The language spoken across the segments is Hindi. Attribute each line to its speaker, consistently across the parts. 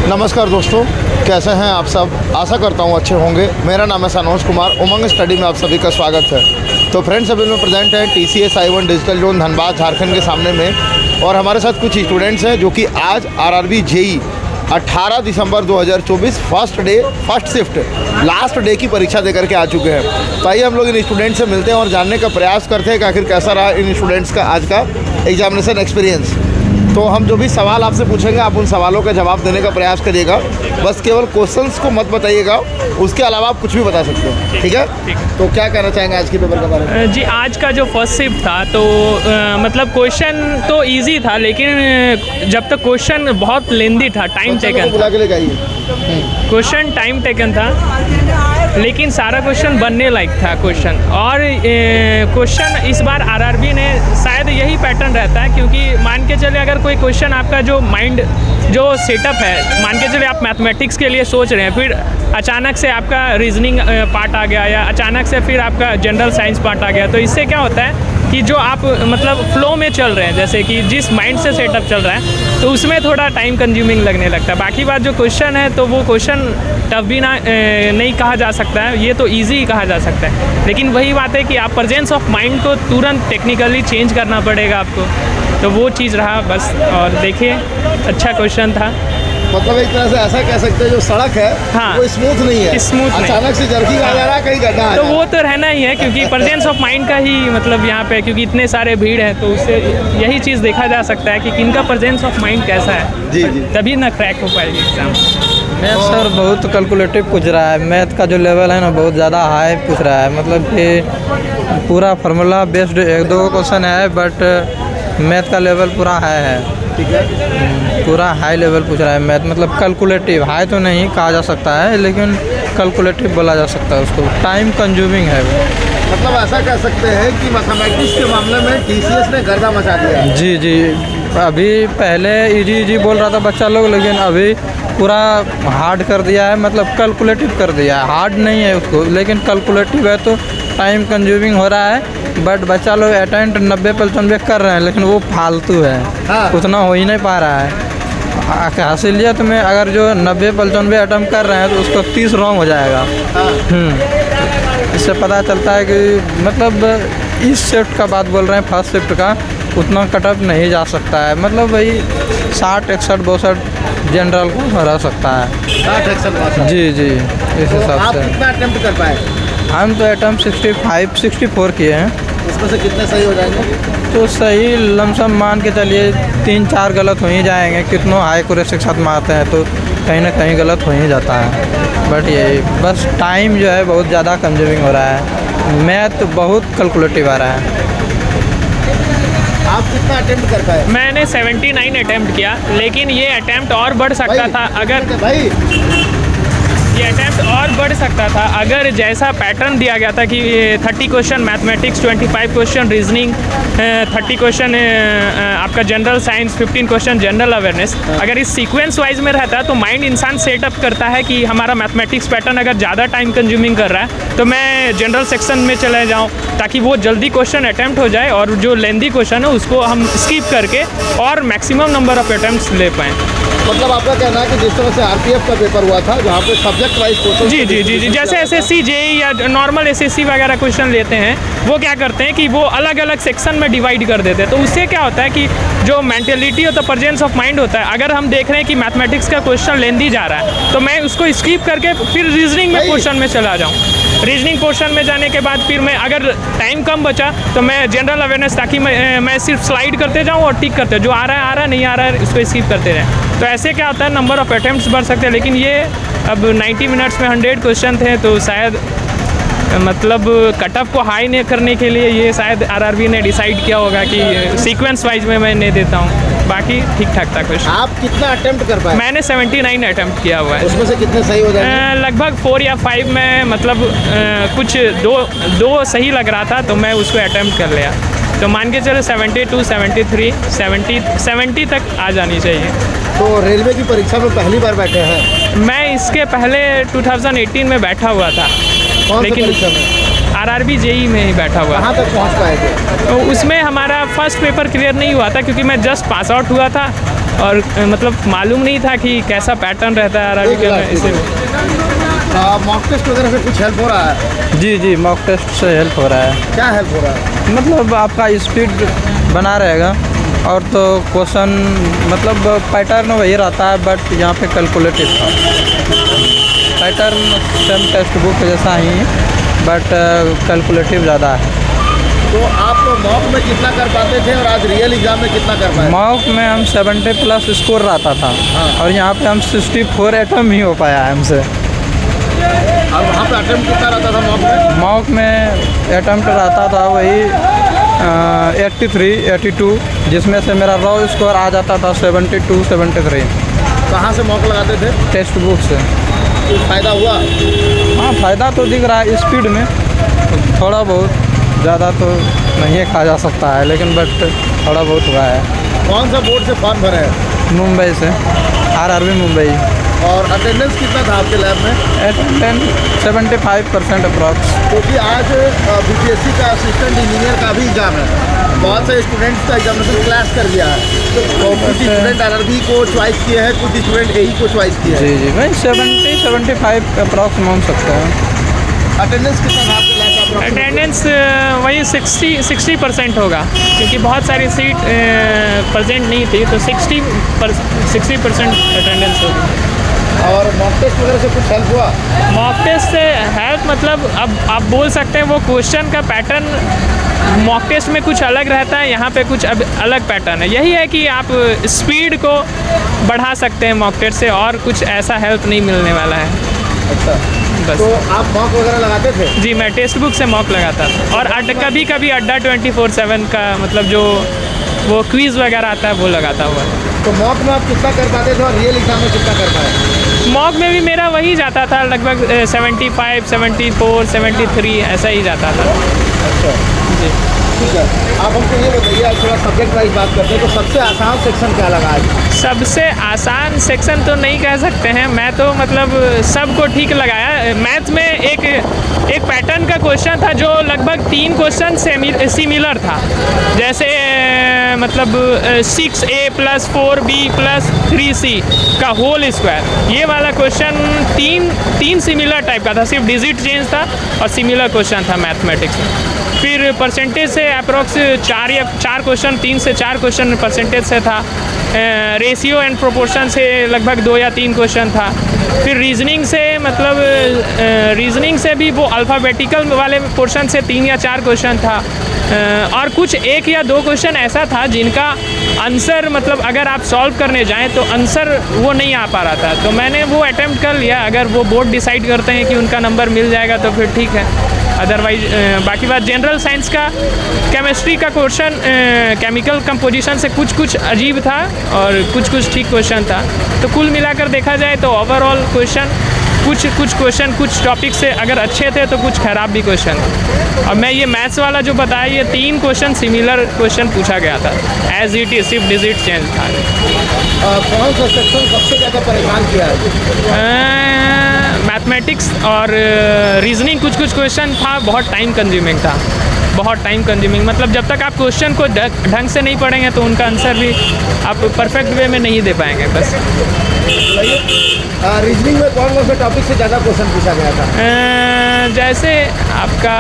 Speaker 1: नमस्कार दोस्तों, कैसे हैं आप सब। आशा करता हूँ अच्छे होंगे। मेरा नाम है सनोज कुमार। उमंग स्टडी में आप सभी का स्वागत है। तो फ्रेंड्स, अभी में प्रेजेंट है TCS I-1 digital zone Dhanbad Jharkhand के सामने में, और हमारे साथ कुछ स्टूडेंट्स हैं जो कि आज RRB JEE 18 दिसंबर 2024 first day first shift last day की परीक्षा देकर के आ चुके हैं। तो आइए हम लोग इन स्टूडेंट्स से मिलते हैं और जानने का प्रयास करते हैं कि आखिर कैसा रहा इन स्टूडेंट्स का आज का एग्जामिनेशन एक्सपीरियंस। तो हम जो भी सवाल आपसे पूछेंगे, आप उन सवालों का जवाब देने का प्रयास करिएगा। बस केवल क्वेश्चंस को मत बताइएगा, उसके अलावा आप कुछ भी बता सकते हैं। ठीक है? तो क्या कहना चाहेंगे आज के पेपर के बारे में?
Speaker 2: जी, आज का जो फर्स्ट शिफ्ट था तो मतलब क्वेश्चन तो इजी था, लेकिन जब तक क्वेश्चन बहुत लेंदी था, टाइम टेकन
Speaker 1: बुला के लेके आइए।
Speaker 2: क्वेश्चन टाइम टेकन था, लेकिन सारा क्वेश्चन बनने लायक था क्वेश्चन। और क्वेश्चन इस बार RRB ने शायद यही पैटर्न रहता है, क्योंकि मान के चले अगर कोई क्वेश्चन आपका जो माइंड जो सेटअप है, मान के चले आप मैथमेटिक्स के लिए सोच रहे हैं, फिर अचानक से आपका रीजनिंग पार्ट आ गया, या अचानक से फिर आपका जनरल साइंस पार्ट आ गया, तो इससे क्या होता है कि जो आप मतलब फ्लो में चल रहे हैं, जैसे कि जिस माइंड से सेटअप चल रहा है, तो उसमें थोड़ा टाइम कंज्यूमिंग लगने लगता है। बाकी बात जो क्वेश्चन है तो वो क्वेश्चन टफ भी नहीं कहा जा सकता है, ये तो इजी ही कहा जा सकता है। लेकिन वही बात है कि आप प्रेजेंस ऑफ माइंड को तुरंत टेक्निकली चेंज करना पड़ेगा आपको, तो वो चीज़ रहा बस। और देखिए, अच्छा क्वेश्चन था।
Speaker 1: मतलब एक तरह से ऐसा कह सकते हैं जो सड़क है,
Speaker 2: हाँ,
Speaker 1: वो स्मूथ नहीं है,
Speaker 2: स्मूथ नहीं।
Speaker 1: अचानक से जर्किंग आ जा रहा है, कहीं गड्ढा आ
Speaker 2: तो
Speaker 1: जा रहा
Speaker 2: वो तो रहना ही है, क्योंकि प्रेजेंस ऑफ माइंड का ही मतलब यहाँ पे, क्योंकि इतने सारे भीड़ है, तो उससे यही चीज़ देखा जा सकता है कि किनका प्रेजेंस ऑफ माइंड कैसा है।
Speaker 1: जी जी।
Speaker 2: तभी ना क्रैक हो पाएगी एग्जाम।
Speaker 3: मैथ सर बहुत कैलकुलेटिव पूछ रहा है। मैथ का जो लेवल है ना, बहुत ज़्यादा हाई पूछ रहा है। मतलब कि पूरा फार्मूला बेस्ड एक दो क्वेश्चन है, बट मैथ का लेवल पूरा हाई है।
Speaker 1: ठीक है,
Speaker 3: पूरा हाई लेवल पूछ रहा है मैथ। मतलब कैलकुलेटिव, हाई तो नहीं कहा जा सकता है, लेकिन कैलकुलेटिव बोला जा सकता है उसको। टाइम कंज्यूमिंग है वो।
Speaker 1: मतलब ऐसा कह सकते हैं कि मैथमेटिक्स के मामले में TCS ने गर्दा मचा दिया है।
Speaker 3: जी जी। अभी पहले इजी बोल रहा था बच्चा लोग, लेकिन अभी पूरा हार्ड कर दिया है। मतलब कैलकुलेटिव कर दिया है, हार्ड नहीं है उसको, लेकिन कैलकुलेटिव है, तो टाइम कंज्यूमिंग हो रहा है। बट बच्चा लोग अटेम्प्ट 90-95 कर रहे हैं, लेकिन वो फालतू है।
Speaker 1: हाँ।
Speaker 3: उतना हो ही नहीं पा रहा है। हासिलियत में अगर जो 90-95 अटेम्प्ट कर रहे हैं, तो उसको 30 रॉन्ग हो जाएगा। इससे पता चलता है कि मतलब इस शिफ्ट का बात बोल रहे हैं, फर्स्ट शिफ्ट का उतना कटअप नहीं जा सकता है। मतलब वही 60-61-62 जनरल को रह सकता है।
Speaker 1: 60-61
Speaker 3: जी जी, इस
Speaker 1: तो
Speaker 3: हिसाब
Speaker 1: आप
Speaker 3: से
Speaker 1: कितना अटेम्प्ट कर पाए?
Speaker 3: हम तो अटेम्प्ट 65-64 किए हैं।
Speaker 1: इसमें से कितने सही हो जाएंगे?
Speaker 3: तो सही लमसम मान के चलिए 3-4 गलत हो ही जाएंगे। कितनों हाई एक्यूरेसी के साथ मारते हैं, तो कहीं ना कहीं गलत हो ही जाता है। बट यही बस टाइम जो है बहुत ज़्यादा कंज्यूमिंग हो रहा है। मैथ बहुत कैलकुलेटिव आ रहा है।
Speaker 1: आप कितना अटेम्प्ट कर पाए?
Speaker 2: मैंने 79 अटेम्प्ट किया, लेकिन ये अटेम्प्ट और बढ़ सकता था अगर
Speaker 1: भाई
Speaker 2: ये अटेम्प्ट और बढ़ सकता था अगर जैसा पैटर्न दिया गया था कि 30 question mathematics, 25 question reasoning, 30 question आपका general science, 15 question general awareness. अगर इस सीक्वेंस वाइज में रहता है तो माइंड इंसान सेटअप करता है कि हमारा मैथमेटिक्स पैटर्न अगर ज़्यादा टाइम कंज्यूमिंग कर रहा है तो मैं जनरल सेक्शन में चले जाऊँ, ताकि वो जल्दी क्वेश्चन अटैम्प्ट हो जाए, और जो लेंदी क्वेश्चन है उसको हम स्किप करके और मैक्सिमम नंबर ऑफ अटैम्प्ट्स ले पाएँ।
Speaker 1: मतलब आपका कहना है कि जिस तरह से RPF का पेपर हुआ था, जहाँ पे सब्जेक्ट वाइज क्वेश्चन,
Speaker 2: जी जी जी जी, जैसे SSC JEE या नॉर्मल SSC वगैरह क्वेश्चन लेते हैं, वो क्या करते हैं कि वो अलग अलग सेक्शन में डिवाइड कर देते हैं। तो उससे क्या होता है कि जो मेंटेलिटी होता है, प्रेजेंस ऑफ माइंड होता है, अगर हम देख रहे हैं कि मैथमेटिक्स का क्वेश्चन लेंदी जा रहा है, तो मैं उसको स्किप करके फिर रीजनिंग में क्वेश्चन में चला जाऊँ। रीजनिंग पोर्शन में जाने के बाद फिर मैं, अगर टाइम कम बचा तो मैं जनरल अवेयरनेस, ताकि मैं सिर्फ स्लाइड करते जाऊँ और टिक करते, जो आ रहा है नहीं आ रहा है उसको स्किप करते रहें। तो ऐसे क्या होता है, नंबर ऑफ अटेम्प्ट्स बढ़ सकते हैं। लेकिन ये अब 90 मिनट्स में 100 क्वेश्चन थे, तो शायद मतलब कटअप को हाई नहीं करने के लिए ये शायद RRB ने डिसाइड किया होगा कि सीक्वेंस वाइज में मैं नहीं देता हूँ। बाकी ठीक ठाक था क्वेश्चन।
Speaker 1: आप कितना अटेम्प्ट कर पाए?
Speaker 2: मैंने 79 अटेम्प्ट किया हुआ है।
Speaker 1: उसमें से कितने सही हो जाएंगे?
Speaker 2: लगभग 4 या 5 में, मतलब कुछ दो सही लग रहा था, तो मैं उसको अटेम्प्ट कर लिया। तो मान के चलो 72, 73, 70 तक आ जानी चाहिए।
Speaker 1: तो रेलवे की परीक्षा में पहली बार बैठे हैं?
Speaker 2: मैं इसके पहले 2018 में बैठा हुआ था,
Speaker 1: लेकिन परीक्षा में
Speaker 2: RRB JEE में ही बैठा हुआ।
Speaker 1: कहाँ तक पहुँच पाए थे?
Speaker 2: तो उसमें हमारा फर्स्ट पेपर क्लियर नहीं हुआ था, क्योंकि मैं जस्ट पास आउट हुआ था। और मतलब मालूम नहीं था कि कैसा पैटर्न रहता है अरबी के में, इसीलिए।
Speaker 1: मॉक टेस्ट वगैरह से कुछ हेल्प हो रहा है?
Speaker 3: जी जी, मॉक टेस्ट से हेल्प हो रहा है।
Speaker 1: क्या हेल्प हो रहा है?
Speaker 3: मतलब आपका स्पीड बना रहेगा, और तो क्वेश्चन मतलब पैटर्न वही रहता है, बट यहाँ पे कैलकुलेटिव था। पैटर्न सेम टेक्स्ट बुक जैसा ही, बट कैलकुलेटिव ज़्यादा है।
Speaker 1: तो आप मॉक में कितना कर पाते थे और आज रियल एग्जाम में कितना कर पाए?
Speaker 3: मॉक में हम 70+ स्कोर रहता था, और यहाँ पे हम 64 अटैम्प्ट ही हो पाया है हमसे।
Speaker 1: और वहाँ पे अटेम्प्ट कितना रहता था मॉक में?
Speaker 3: मॉक में अटैम्प्ट रहता था वही 83, 82, जिसमें से मेरा रॉ स्कोर आ जाता था 72, 73।
Speaker 1: कहाँ से मॉक लगाते थे?
Speaker 3: टेक्स्ट बुक से।
Speaker 1: कुछ फ़ायदा हुआ?
Speaker 3: हाँ, फ़ायदा तो दिख रहा है स्पीड में, थोड़ा बहुत, ज़्यादा तो नहीं कहा जा सकता है, लेकिन बट थोड़ा बहुत हुआ है।
Speaker 1: कौन सा बोर्ड से फॉर्म भरे हैं?
Speaker 3: मुंबई से, RRB मुंबई।
Speaker 1: और अटेंडेंस कितना था आपके लैब में?
Speaker 3: Attendance 75% approx.
Speaker 1: क्योंकि आज BPSC का असिस्टेंट इंजीनियर का भी एग्ज़ाम है, बहुत से स्टूडेंट्स का एग्जामिनेशन क्लैश कर दिया है। तो कुछ स्टूडेंट RRB को चॉइस किए हैं, कुछ स्टूडेंट AE को चॉइस किए हैं।
Speaker 3: जी जी, वही 70-75 अप्रॉक्स मान सकते हैं।
Speaker 1: अटेंडेंस कितना था आपके लैब का?
Speaker 2: अटेंडेंस वही 60% होगा, क्योंकि बहुत सारी सीट प्रेजेंट नहीं थी, तो 60% अटेंडेंस होगी।
Speaker 1: और मॉक टेस्ट वगैरह से कुछ हेल्प हुआ?
Speaker 2: मॉक टेस्ट से हेल्प मतलब अब आप बोल सकते हैं वो क्वेश्चन का पैटर्न मॉक टेस्ट में कुछ अलग रहता है, यहाँ पे कुछ अब अलग पैटर्न है। यही है कि आप स्पीड को बढ़ा सकते हैं मॉक टेस्ट से, और कुछ ऐसा हेल्प नहीं मिलने वाला है।
Speaker 1: अच्छा,
Speaker 2: बस।
Speaker 1: तो आप मॉक वगैरह लगाते थे?
Speaker 2: जी, मैं टेक्स्ट बुक से मॉक लगाता था, और कभी कभी अड्डा 24/7 का मतलब जो वो क्विज़ वगैरह आता है वो लगाता हुआ।
Speaker 1: तो मॉक में आप कितना कर पाते थे और रियल एग्जाम में कितना कर पाए?
Speaker 2: मॉक में भी मेरा वही जाता था, लगभग 75, 74, 73 ऐसा ही जाता था।
Speaker 1: अच्छा
Speaker 2: जी,
Speaker 1: ठीक है। आप हमको ये बताइए, आज थोड़ा सब्जेक्ट वाइज बात करते हैं, तो सबसे आसान सेक्शन क्या लगा आज?
Speaker 2: सबसे आसान सेक्शन तो नहीं कह सकते हैं, मैं तो मतलब सबको ठीक लगाया। मैथ में एक पैटर्न का क्वेश्चन था जो लगभग 3 क्वेश्चन सिमिलर था, जैसे मतलब 6a + 4b + 3c का होल स्क्वायर। ये वाला क्वेश्चन तीन सिमिलर टाइप का था, सिर्फ डिजिट चेंज था और सिमिलर क्वेश्चन था मैथमेटिक्स में। फिर परसेंटेज से अप्रॉक्स 4 क्वेश्चन, 3 से 4 क्वेश्चन परसेंटेज से था। रेशियो एंड प्रोपोर्शन से लगभग 2 या 3 क्वेश्चन था। फिर रीजनिंग से मतलब रीजनिंग से भी वो अल्फ़ाबेटिकल वाले पोर्शन से 3 या 4 क्वेश्चन था। और कुछ 1 या 2 क्वेश्चन ऐसा था जिनका आंसर मतलब अगर आप सॉल्व करने जाएं तो आंसर वो नहीं आ पा रहा था, तो मैंने वो अटेम्प्ट कर लिया। अगर वो बोर्ड डिसाइड करते हैं कि उनका नंबर मिल जाएगा तो फिर ठीक है, अदरवाइज बाकी बात जनरल साइंस का केमिस्ट्री का क्वेश्चन केमिकल कंपोजिशन से कुछ अजीब था और कुछ ठीक क्वेश्चन था। तो कुल मिलाकर देखा जाए तो ओवरऑल क्वेश्चन कुछ क्वेश्चन कुछ टॉपिक से अगर अच्छे थे तो कुछ खराब भी क्वेश्चन। और मैं ये मैथ्स वाला जो बताया, ये 3 क्वेश्चन सिमिलर क्वेश्चन पूछा गया था, एज इट इज, सिर्फ डिजिट चेंज था।
Speaker 1: कौन सा सेक्शन सबसे ज़्यादा परेशान किया है?
Speaker 2: मैथमेटिक्स और रीजनिंग कुछ क्वेश्चन था, बहुत टाइम कंज्यूमिंग था, बहुत टाइम कंज्यूमिंग। मतलब जब तक आप क्वेश्चन को ढंग से नहीं पढ़ेंगे तो उनका आंसर भी आप परफेक्ट वे में नहीं दे पाएंगे। बस
Speaker 1: रीजनिंग में कौन से टॉपिक से ज़्यादा क्वेश्चन पूछा गया था?
Speaker 2: जैसे आपका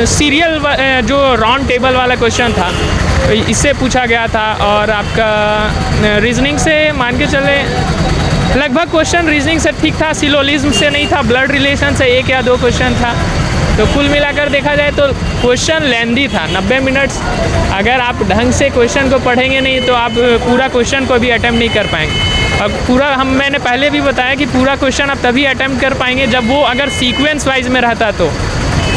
Speaker 2: सीरियल जो राउंड टेबल वाला क्वेश्चन था इससे पूछा गया था। और आपका रीजनिंग से मान के चले लगभग क्वेश्चन रीजनिंग से ठीक था, सिलोलिज्म से नहीं था, ब्लड रिलेशन से 1 या 2 क्वेश्चन था। तो कुल मिलाकर देखा जाए तो क्वेश्चन लेंदी था, 90 मिनट्स। अगर आप ढंग से क्वेश्चन को पढ़ेंगे नहीं तो आप पूरा क्वेश्चन को भी अटेम्प्ट नहीं कर पाएंगे। और पूरा मैंने पहले भी बताया कि पूरा क्वेश्चन आप तभी अटेम्प्ट कर पाएंगे जब वो अगर सीक्वेंस वाइज में रहता, तो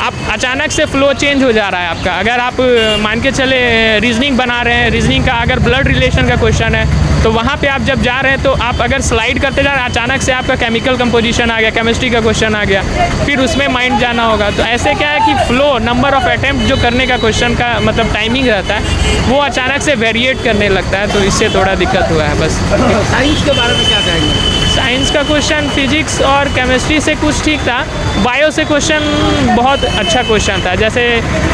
Speaker 2: आप अचानक से फ्लो चेंज हो जा रहा है आपका। अगर आप मान के चले रीजनिंग बना रहे हैं, रीजनिंग का अगर ब्लड रिलेशन का क्वेश्चन है तो वहाँ पे आप जब जा रहे हैं तो आप अगर स्लाइड करते जा रहे हैं, अचानक से आपका केमिकल कंपोजिशन आ गया, केमिस्ट्री का क्वेश्चन आ गया, फिर उसमें माइंड जाना होगा। तो ऐसे क्या है कि फ्लो, नंबर ऑफ अटेम्प्ट जो करने का क्वेश्चन का मतलब टाइमिंग रहता है वो अचानक से वेरिएट करने लगता है, तो इससे थोड़ा दिक्कत हुआ है। बस
Speaker 1: साइंस के बारे में क्या कहेंगे?
Speaker 2: साइंस का क्वेश्चन फिजिक्स और केमिस्ट्री से कुछ ठीक था। बायो से क्वेश्चन बहुत अच्छा क्वेश्चन था, जैसे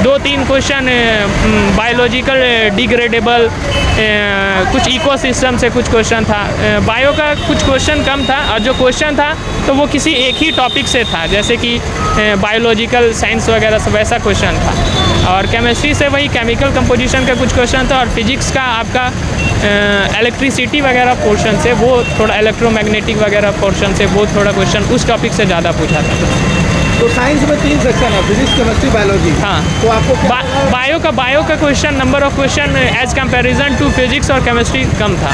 Speaker 2: 2-3 क्वेश्चन बायोलॉजिकल डिग्रेडेबल, कुछ इकोसिस्टम से कुछ क्वेश्चन था। बायो का कुछ क्वेश्चन कम था, और जो क्वेश्चन था तो वो किसी एक ही टॉपिक से था, जैसे कि बायोलॉजिकल साइंस वगैरह सब वैसा क्वेश्चन था। और केमिस्ट्री से वही केमिकल कंपोजिशन का कुछ क्वेश्चन था। और फिजिक्स का आपका इलेक्ट्रिसिटी वगैरह पोर्शन से, वो थोड़ा इलेक्ट्रोमैग्नेटिक वगैरह पोर्शन से वो थोड़ा क्वेश्चन उस टॉपिक से ज़्यादा पूछा था।
Speaker 1: तो साइंस में 3 सेक्शन है, फिजिक्स, केमिस्ट्री, बायोलॉजी।
Speaker 2: हाँ।
Speaker 1: तो आपको
Speaker 2: बायो का question, number of question as comparison to physics और केमिस्ट्री कम था।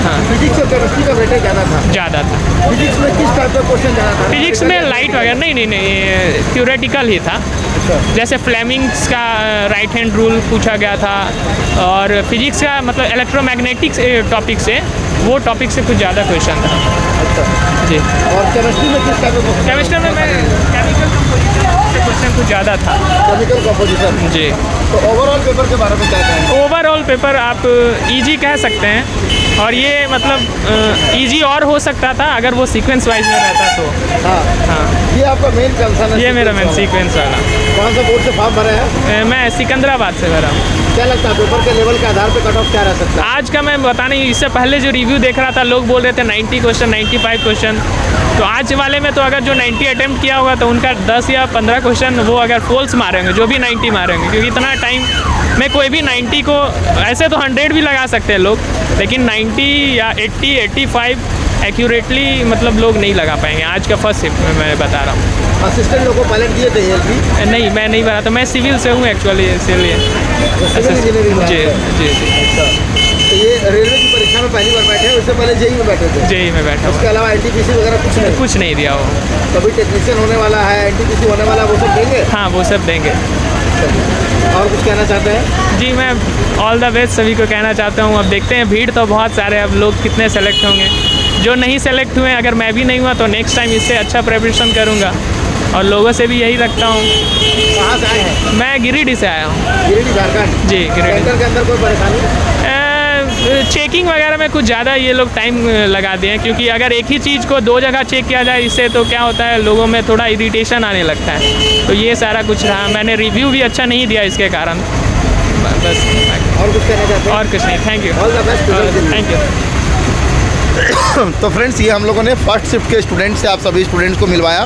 Speaker 1: हाँ, फिजिक्स और केमिस्ट्री का वेटेज ज़्यादा था। फिजिक्स में किस टाइप का क्वेश्चन ज़्यादा था?
Speaker 2: फिजिक्स में लाइट वगैरह नहीं, थ्योरेटिकल ही था। जैसे फ्लेमिंग्स का राइट हैंड रूल पूछा गया था, और फिजिक्स का मतलब इलेक्ट्रोमैग्नेटिक्स टॉपिक से, वो टॉपिक से कुछ ज़्यादा क्वेश्चन था।
Speaker 1: अच्छा
Speaker 2: जी।
Speaker 1: और केमिस्ट्री में किस टाइप का?
Speaker 2: केमिस्ट्री में मैं केमिकल कंपोजिशन से क्वेश्चन कुछ ज़्यादा था।
Speaker 1: Chemical composition.
Speaker 2: जी।
Speaker 1: तो ओवरऑल पेपर के बारे में क्या कहेंगे?
Speaker 2: ओवरऑल पेपर आप इजी कह सकते हैं, और ये मतलब इजी और हो सकता था अगर वो सीक्वेंस वाइज में रहता तो।
Speaker 1: हाँ, ये आपका मेन कंसर्न है?
Speaker 2: ये मेरा मेन सीक्वेंस वाला।
Speaker 1: कौन सा बोर्ड से फॉर्म भरे हैं?
Speaker 2: मैं सिकंदराबाद से भरा हूँ।
Speaker 1: क्या लगता है पेपर के लेवल के आधार पे कट ऑफ क्या रह सकता है?
Speaker 2: आज का मैं बता नहीं, इससे पहले जो रिव्यू देख रहा था लोग बोल रहे थे 90 क्वेश्चन, 95 क्वेश्चन। तो आज वाले में तो अगर जो 90 अटेम्प्ट किया होगा तो उनका 10 या 15 क्वेश्चन वो अगर फॉल्स मारेंगे, जो भी 90 मारेंगे, क्योंकि इतना टाइम में कोई भी 90 को, ऐसे तो 100 भी लगा सकते हैं लोग, लेकिन 90 या 80, 85 एक्यूरेटली मतलब लोग नहीं लगा पाएंगे। आज का फर्स्ट शिफ्ट में मैं बता रहा हूँ।
Speaker 1: असिस्टेंट लोगों को पायलट दिए थे एलपी?
Speaker 2: नहीं, मैं नहीं बना, तो मैं सिविल से हूँ एक्चुअली, इसीलिए।
Speaker 1: Civil engineering.
Speaker 2: जी जी जी।
Speaker 1: अच्छा, तो ये रेलवे की परीक्षा में पहली बार बैठे हैं, उससे पहले जेई में बैठे थे?
Speaker 2: जेई में बैठा
Speaker 1: उसके अलावा एनटीपीसी वगैरह कुछ
Speaker 2: नहीं दिया हो।
Speaker 1: कभी टेक्नीशियन होने वाला है, एनटीपीसी होने वाला है, वो सब देंगे?
Speaker 2: हाँ, वो सब देंगे।
Speaker 1: और कुछ कहना चाहते हैं?
Speaker 2: जी, मैं ऑल द बेस्ट सभी को कहना चाहता हूँ। अब देखते हैं, भीड़ तो बहुत सारे, अब लोग कितने सेलेक्ट होंगे। जो नहीं सेलेक्ट हुए, अगर मैं भी नहीं हुआ तो नेक्स्ट टाइम इससे अच्छा प्रिपरेशन करूँगा, और लोगों से भी यही रखता हूँ।
Speaker 1: कहाँ से आए हैं?
Speaker 2: मैं गिरिडीह से आया हूँ।
Speaker 1: गिरिडीह, झारखंड?
Speaker 2: जी, गिरिडीह।
Speaker 1: सेंटर के अंदर कोई परेशानी?
Speaker 2: चेकिंग वगैरह में कुछ ज़्यादा ये लोग टाइम लगा दिए हैं, क्योंकि अगर एक ही चीज़ को 2 जगह चेक किया जाए, इससे तो क्या होता है, लोगों में थोड़ा इरिटेशन आने लगता है। तो ये सारा कुछ रहा। मैंने रिव्यू भी अच्छा नहीं दिया इसके कारण, बस।
Speaker 1: और कुछ कहना चाहते हैं?
Speaker 2: और कुछ नहीं। Thank you.
Speaker 1: All the best.
Speaker 2: Thank you.
Speaker 1: तो फ्रेंड्स, ये हम लोगों ने फर्स्ट शिफ्ट के स्टूडेंट से आप सभी स्टूडेंट्स को मिलवाया।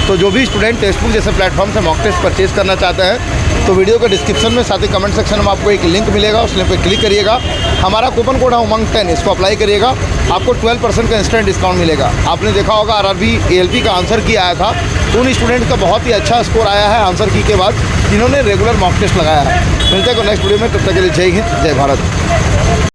Speaker 1: तो जो भी स्टूडेंट टेक्स्टबुक जैसे प्लेटफॉर्म से मॉक टेस्ट परचेज करना चाहते हैं, तो वीडियो के डिस्क्रिप्शन में, साथ ही कमेंट सेक्शन में आपको एक लिंक मिलेगा, उस लिंक पर क्लिक करिएगा। हमारा कूपन कोड है उमंग 10, इसको अप्लाई करिएगा, आपको 12% का इंस्टेंट डिस्काउंट मिलेगा। आपने देखा होगा आरआरबी एएलपी का आंसर की आया था, तो उन स्टूडेंट का बहुत ही अच्छा स्कोर आया है आंसर की के बाद, जिन्होंने रेगुलर मॉक टेस्ट लगाया है। मिलते हैं नेक्स्ट वीडियो में, तब तक के लिए जय हिंद, जय भारत।